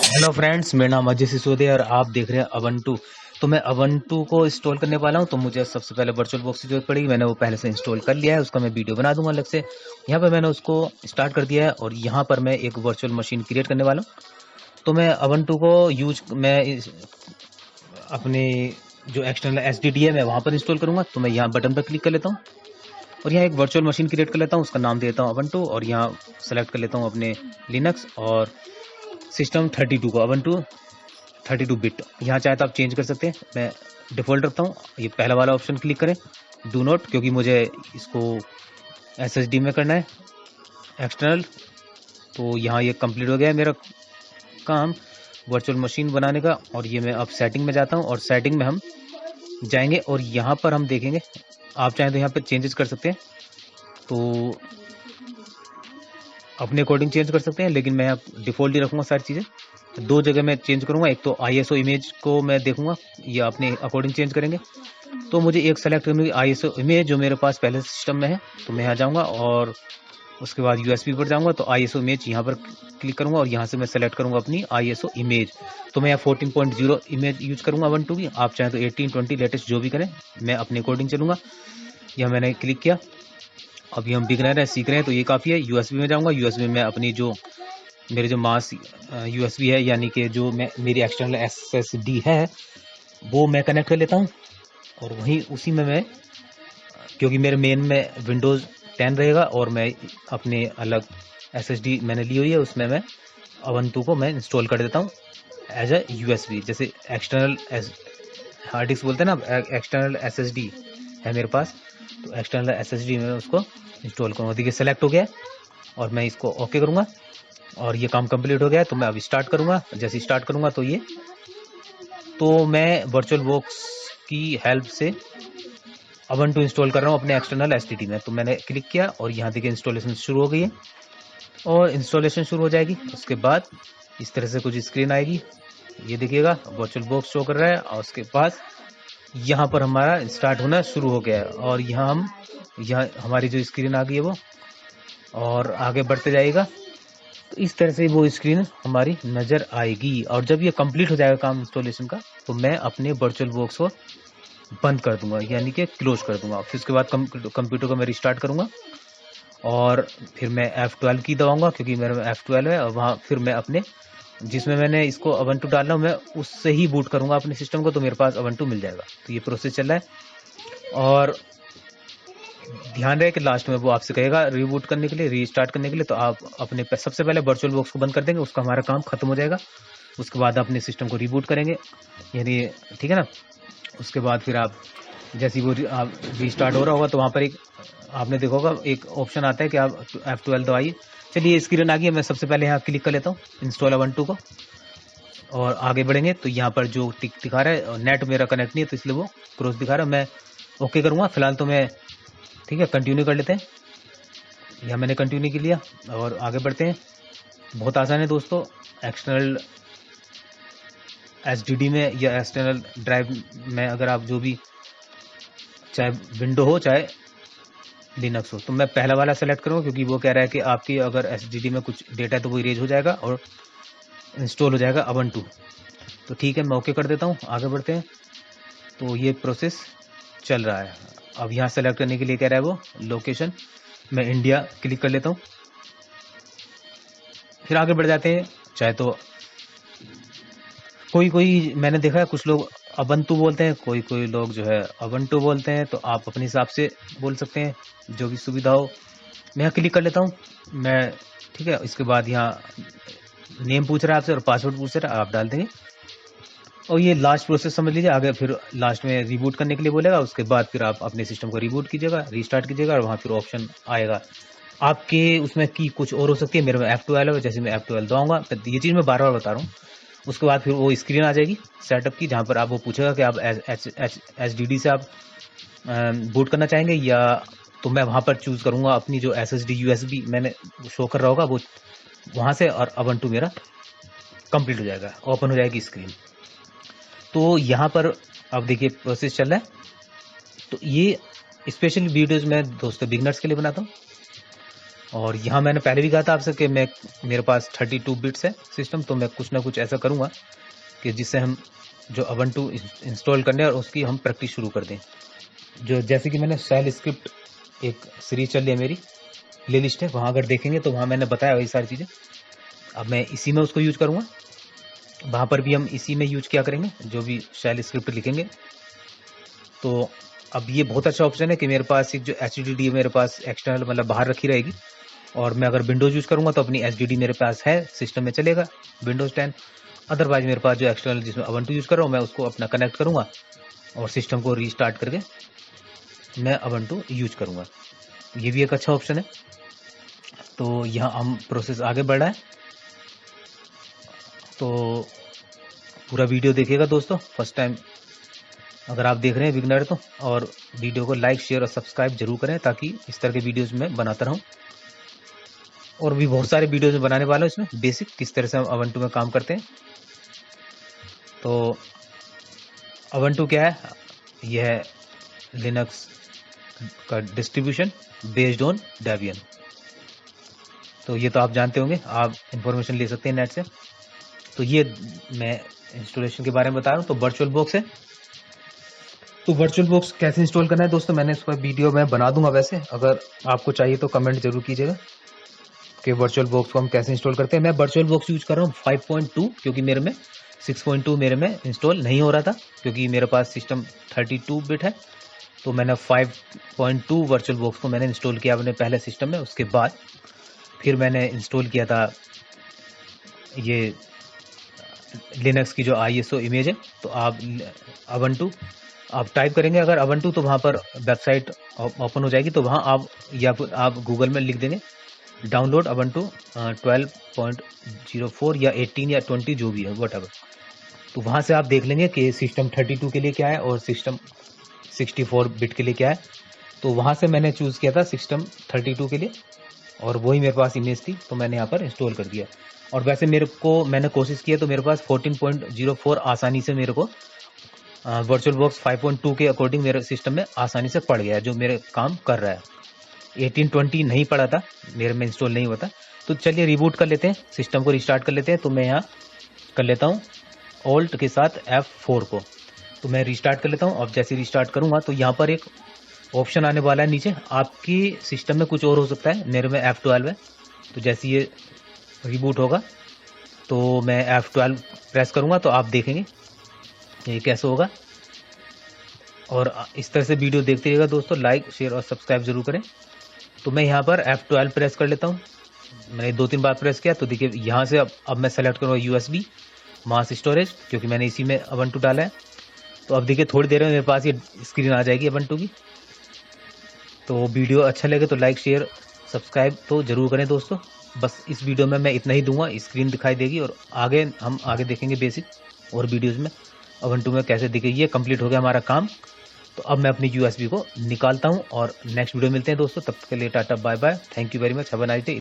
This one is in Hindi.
हेलो फ्रेंड्स, मेरा नाम अजय सिसोदिया और आप देख रहे हैं अवंटू। तो मैं अवंटू को इंस्टॉल करने वाला हूं, तो मुझे सबसे पहले वर्चुअल बॉक्स की जरूरत पड़ेगी। मैंने वो पहले से इंस्टॉल कर लिया है, उसका मैं वीडियो बना दूंगा अलग से। यहाँ पर मैंने उसको स्टार्ट कर दिया है और यहाँ पर मैं एक वर्चुअल मशीन क्रिएट करने वाला हूँ। तो मैं अवंटू को अपने जो एक्सटर्नल SSD है मैं वहाँ पर इंस्टॉल करूँगा। तो मैं यहाँ बटन पर क्लिक कर लेता हूँ और यहाँ एक वर्चुअल मशीन क्रिएट कर लेता हूँ, उसका नाम देता हूँ अवंटू। और यहाँ सेलेक्ट कर लेता हूँ अपने लिनक्स और सिस्टम 32 को, अवंटू 32 बिट। यहाँ चाहे तो आप चेंज कर सकते हैं, मैं डिफ़ॉल्ट रखता हूँ। ये पहला वाला ऑप्शन क्लिक करें, डू नॉट, क्योंकि मुझे इसको SSD में करना है एक्सटर्नल। तो यहाँ ये कंप्लीट हो गया है मेरा काम वर्चुअल मशीन बनाने का। और ये मैं अब सेटिंग में जाता हूँ और सेटिंग में हम जाएंगे और यहाँ पर हम देखेंगे, आप चाहें तो यहाँ पर चेंजेस कर सकते हैं, तो अपने अकॉर्डिंग चेंज कर सकते हैं, लेकिन मैं डिफ़ॉल्ट ही रखूँगा सारी चीज़ें। दो जगह मैं चेंज करूँगा, एक तो ISO इमेज को मैं देखूँगा या अपने अकॉर्डिंग चेंज करेंगे। तो मुझे एक सेलेक्ट करनी है ISO इमेज जो मेरे पास पहले सिस्टम में है, तो मैं यहाँ जाऊँगा और उसके बाद USB पर जाऊँगा तो ISO इमेज यहाँ पर क्लिक करूँगा और यहाँ से मैं सेलेक्ट करूँगा अपनी ISO इमेज। तो मैं यहाँ 14.0 इमेज यूज करूँगा Ubuntu की, आप चाहें तो 18, 20 लेटेस्ट जो भी करें, मैं अपने अकॉर्डिंग चलूँगा। यह मैंने क्लिक किया। अभी हम बिगिनर हैं, सीख रहे हैं, तो ये काफ़ी है। USB में जाऊँगा, USB में अपनी जो मेरे जो मास USB है, यानी कि जो मेरी एक्सटर्नल SSD है वो मैं कनेक्ट कर लेता हूँ। और वहीं उसी में मैं, क्योंकि मेरे मेन में विंडोज़ 10 रहेगा और मैं अपने अलग SSD मैंने ली हुई है, उसमें मैं अवंतु को मैं इंस्टॉल कर देता हूँ एज अ USB। जैसे एक्सटर्नल हार्ड डिस्क बोलते हैं ना, एक्सटर्नल SSD है मेरे पास, तो एक्सटर्नल SSD में उसको इंस्टॉल करूँगा। देखिए सेलेक्ट हो गया और मैं इसको ओके करूँगा और ये काम कंप्लीट हो गया है। तो मैं अभी स्टार्ट करूँगा। जैसे स्टार्ट करूँगा तो मैं वर्चुअल बॉक्स की हेल्प से अवंटू इंस्टॉल कर रहा हूँ अपने एक्सटर्नल SSD में। तो मैंने क्लिक किया और यहाँ देखिए इंस्टॉलेशन शुरू हो गई है और इंस्टॉलेशन शुरू हो जाएगी। उसके बाद इस तरह से कुछ स्क्रीन आएगी, ये देखिएगा वर्चुअल बॉक्स शो कर रहा है। और उसके बाद यहाँ पर हमारा स्टार्ट होना शुरू हो गया है और यहाँ हमारी जो स्क्रीन आ गई है वो और आगे बढ़ते जाएगा। तो इस तरह से वो स्क्रीन हमारी नज़र आएगी। और जब ये कंप्लीट हो जाएगा काम इंस्टॉलेशन का, तो मैं अपने वर्चुअल बॉक्स को बंद कर दूंगा, यानी कि क्लोज कर दूंगा। फिर उसके बाद कंप्यूटर को मैं रिस्टार्ट करूंगा और फिर मैं F12 की दबाऊंगा, क्योंकि मेरा F12 है। और वहाँ फिर मैं अपने जिसमें मैंने इसको अवंटू डालना हूँ, मैं उससे ही बूट करूंगा अपने सिस्टम को, तो मेरे पास अवंटू मिल जाएगा। तो ये प्रोसेस चल रहा है और ध्यान रहे कि लास्ट में वो आपसे कहेगा रीबूट करने के लिए, रीस्टार्ट करने के लिए। तो आप अपने सबसे पहले वर्चुअल बॉक्स को बंद कर देंगे, उसका हमारा काम खत्म हो जाएगा। उसके बाद अपने सिस्टम को रीबूट करेंगे, यानी ठीक है ना। उसके बाद फिर आप जैसे वो आप रीस्टार्ट हो रहा होगा तो वहाँ पर एक आपने देखा होगा एक ऑप्शन आता है कि आप F12 दबाइए। चलिए स्क्रीन आ गई है, मैं सबसे पहले यहाँ क्लिक कर लेता हूँ इंस्टॉल अवंटू को और आगे बढ़ेंगे। तो यहाँ पर जो टिक दिखा रहा है, नेट मेरा कनेक्ट नहीं है तो इसलिए वो क्रॉस दिखा रहा है। मैं ओके करूँगा फिलहाल, तो मैं ठीक है कंटिन्यू कर लेते हैं। यह मैंने कंटिन्यू कर लिया और आगे बढ़ते हैं। बहुत आसान है दोस्तों, एक्सटर्नल SSD में या एक्सटर्नल ड्राइव में अगर आप जो भी, चाहे विंडो हो चाहे लिनक्स हो, तो मैं पहला वाला सेलेक्ट करूँगा, क्योंकि वो कह रहा है कि आपकी अगर SSD में कुछ डेटा है तो वो इरेज हो जाएगा और इंस्टॉल हो जाएगा अवंटू। तो ठीक है, मैं ओके कर देता हूँ, आगे बढ़ते हैं। तो ये प्रोसेस चल रहा है। अब यहाँ सेलेक्ट करने के लिए कह रहा है वो लोकेशन, मैं इंडिया क्लिक कर लेता हूँ। फिर आगे बढ़ जाते हैं। चाहे तो कोई मैंने देखा है कुछ लोग अवंतु बोलते हैं, कोई लोग जो है अवंटू बोलते हैं, तो आप अपने हिसाब से बोल सकते हैं, जो भी सुविधा हो। मैं यहाँ क्लिक कर लेता हूँ मैं, ठीक है। इसके बाद यहाँ नेम पूछ रहा है आपसे और पासवर्ड पूछ रहा है, आप डाल देंगे। और ये लास्ट प्रोसेस समझ लीजिए। आगे फिर लास्ट में रिबूट करने के लिए बोलेगा, उसके बाद फिर आप अपने सिस्टम को रिबूट कीजिएगा, रीस्टार्ट कीजिएगा और वहाँ फिर ऑप्शन आएगा आपके उसमें की कुछ और हो सकती है। मेरे में F12 है, जैसे मैं F12 दबाऊंगा, तो ये चीज़ मैं बार बार बता रहा हूँ। उसके बाद फिर वो स्क्रीन आ जाएगी सेटअप की, जहाँ पर आप वो पूछेगा कि आप SSD से आप बूट करना चाहेंगे या, तो मैं वहाँ पर चूज़ करूँगा अपनी जो SSD USB मैंने शो कर रहा होगा वो वहाँ से, और अवंटू मेरा कंप्लीट हो जाएगा, ओपन हो जाएगी स्क्रीन। तो यहाँ पर अब देखिए प्रोसेस चल रहा है। तो ये स्पेशल वीडियोज़ मैं दोस्तों बिगनर्स के लिए बनाता हूँ और यहाँ मैंने पहले भी कहा था आपसे कि मेरे पास 32 बिट्स है सिस्टम, तो मैं कुछ ना कुछ ऐसा करूँगा कि जिससे हम जो ubuntu इंस्टॉल करने और उसकी हम प्रैक्टिस शुरू कर दें। जो जैसे कि मैंने शेल स्क्रिप्ट एक सीरीज चल रही है, मेरी प्ले लिस्ट है, वहाँ अगर देखेंगे तो वहाँ मैंने बताया वही सारी चीज़ें। अब मैं इसी में उसको यूज करूँगा, वहाँ पर भी हम इसी में यूज किया करेंगे जो भी शेल स्क्रिप्ट लिखेंगे। तो अब ये बहुत अच्छा ऑप्शन है कि मेरे पास एक जो HDD मेरे पास एक्सटर्नल मतलब बाहर रखी रहेगी, और मैं अगर विंडोज़ यूज़ करूँगा तो अपनी HDD मेरे पास है, सिस्टम में चलेगा विंडोज़ 10। अदरवाइज मेरे पास जो एक्सटर्नल जिसमें ubuntu यूज़ कर रहा हूँ मैं उसको अपना कनेक्ट करूँगा और सिस्टम को रीस्टार्ट करके मैं ubuntu यूज करूँगा। ये भी एक अच्छा ऑप्शन है। तो यहाँ हम प्रोसेस आगे बढ़ रहा है, तो पूरा वीडियो देखिएगा दोस्तों। फर्स्ट टाइम अगर आप देख रहे हैं बिगनर तो, और वीडियो को लाइक शेयर और सब्सक्राइब जरूर करें ताकि इस तरह के वीडियोस में बनाता रहूं। और भी बहुत सारे वीडियोस में बनाने वाला हूं इसमें बेसिक किस तरह से हम ubuntu में काम करते हैं। तो ubuntu क्या है? यह है लिनक्स का डिस्ट्रीब्यूशन बेस्ड ऑन डेबियन। तो ये तो आप जानते होंगे, आप इंफॉर्मेशन ले सकते हैं नेट से। तो ये मैं इंस्टॉलेशन के बारे में बता रहा हूँ। तो वर्चुअल बॉक्स है, तो वर्चुअल बॉक्स कैसे इंस्टॉल करना है दोस्तों, मैंने इस पर वीडियो मैं बना दूंगा। वैसे अगर आपको चाहिए तो कमेंट जरूर कीजिएगा कि वर्चुअल बॉक्स को हम कैसे इंस्टॉल करते हैं। मैं वर्चुअल बॉक्स यूज कर रहा हूँ 5.2, क्योंकि मेरे में 6.2 मेरे में इंस्टॉल नहीं हो रहा था, क्योंकि मेरे पास सिस्टम 32 बिट है। तो मैंने 5.2 वर्चुअल बॉक्स को मैंने इंस्टॉल किया अपने पहले सिस्टम में। उसके बाद फिर मैंने इंस्टॉल किया था ये लिनक्स की जो ISO इमेज है। तो आप ubuntu आप टाइप करेंगे अगर ubuntu, तो वहाँ पर वेबसाइट ओपन हो जाएगी। तो वहाँ आप या आप गूगल में लिख देंगे डाउनलोड ubuntu 12.04 या 18 या 20 जो भी है व्हाटएवर। तो वहाँ से आप देख लेंगे कि सिस्टम 32 के लिए क्या है और सिस्टम 64 बिट के लिए क्या है। तो वहाँ से मैंने चूज़ किया था सिस्टम 32 के लिए, और वही मेरे पास इमेज थी, तो मैंने यहाँ पर इंस्टॉल कर दिया। और वैसे मैंने कोशिश की है तो मेरे पास 14.04 आसानी से मेरे को वर्चुअल बॉक्स 5.2 के अकॉर्डिंग मेरे सिस्टम में आसानी से पड़ गया है, जो मेरे काम कर रहा है। 1820 नहीं पड़ा था, मेरे में इंस्टॉल नहीं हुआ था। तो चलिए रिबूट कर लेते हैं, सिस्टम को रिस्टार्ट कर लेते हैं। तो मैं यहाँ कर लेता हूँ ऑल्ट के साथ F4 को, तो मैं रिस्टार्ट कर लेता हूँ। अब जैसे रिस्टार्ट करूँगा तो यहाँ पर एक ऑप्शन आने वाला है नीचे। आपकी सिस्टम में कुछ और हो सकता है, मेरे में F12 है। तो जैसे ये रिबूट होगा तो मैं F12 प्रेस करूँगा तो आप देखेंगे ये कैसे होगा। और इस तरह से वीडियो देखते रहिएगा दोस्तों, लाइक शेयर और सब्सक्राइब जरूर करें। तो मैं यहाँ पर F12 प्रेस कर लेता हूँ। मैंने 2-3 बार प्रेस किया। तो देखिए यहाँ से अब मैं सेलेक्ट करूँगा USB मास स्टोरेज, क्योंकि मैंने इसी में ubuntu डाला है। तो अब देखिए थोड़ी देर में मेरे पास ये स्क्रीन आ जाएगी ubuntu की। तो वीडियो अच्छा लगे तो लाइक शेयर सब्सक्राइब तो जरूर करें दोस्तों। बस इस वीडियो में मैं इतना ही दूंगा, स्क्रीन दिखाई देगी, और हम आगे देखेंगे बेसिक और वीडियोज़ में ubuntu में कैसे दिखेगी। ये कंप्लीट हो गया हमारा काम। तो अब मैं अपनी USB को निकालता हूँ और नेक्स्ट वीडियो मिलते हैं दोस्तों। तब तक के लिए tata bye bye, thank you very much, have a nice day.